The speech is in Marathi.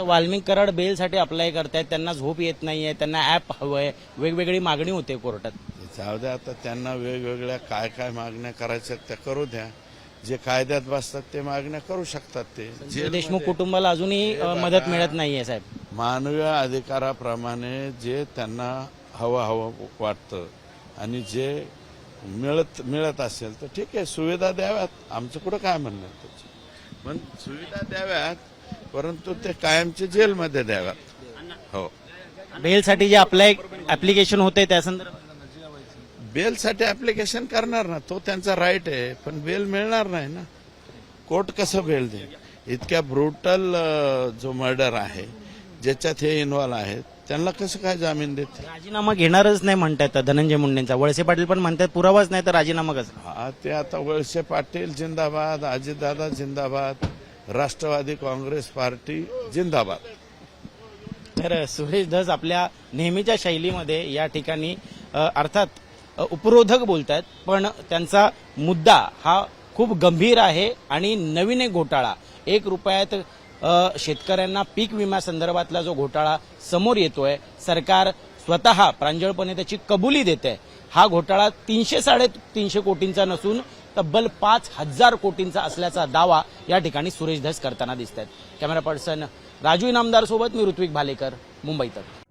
वाल्मिक कराड बेलसाठी अप्लाय करतायत, त्यांना झोप येत नाहीये, त्यांना ऍप हवंय, वेगवेगळी मागणी होते कोर्टात. जाऊ द्या, आता त्यांना वेगवेगळ्या काय काय मागण्या करायच्या त्या करू द्या. जे कायद्यात बसतात ते मागण्या करू शकतात. ते देशमुख कुटुंबाला अजूनही मदत मिळत नाहीये साहेब. मानवी अधिकाराप्रमाणे जे त्यांना हवं वाटतं आणि जे मिळत असेल तर ठीक आहे, सुविधा द्याव्यात. आमचं कुठं काय म्हणणं आहे त्याची, पण सुविधा द्याव्यात, परंतु ते कायमचे जेलमध्ये द्याव्यात. हो, बेलसाठी जे ऍप्लिकेशन होते त्या संदर्भात बेलसाठी ऍप्लिकेशन करणार ना, तो त्यांचा राईट आहे, पण बेल मिळणार नाही ना. कोर्ट कसं बेल दे? इतक्या ब्रुटल जो मर्डर आहे ज्याच्यात हे इन्व्हॉल्व आहेत त्यांना कसं काय जामीन देते? राजीनामा घेणारच नाही म्हणतात धनंजय मुंडेंचा. वळसे पाटील पण म्हणतात पुरावाच नाही तर राजीनामा कसं? हा, ते आता वळसे पाटील जिंदाबाद, अजितदादा जिंदाबाद, राष्ट्रवादी काँग्रेस पार्टी जिंदाबाद. तर सुरेश धस आपल्या नेहमीच्या शैलीमध्ये या ठिकाणी अर्थात उपरोधक बोलतात, पण त्यांचा मुद्दा हा खूप गंभीर आहे आणि नवीन एक घोटाळा 1 रुपयात शेतकऱ्यांना पीक विमा संदर्भातला जो घोटाळा समोर येतोय, सरकार स्वतः प्रांजळपणे त्याची कबुली देते. हा घोटाळा 300-350 कोटींचा नसून तब्बल 5,000 कोटींचा असल्याचा दावा या ठिकाणी सुरेश धस करताना दिसत आहेत. कॅमेरा पर्सन राजू इनामदार सोबत मी ऋत्विक भालेकर, मुंबई तक.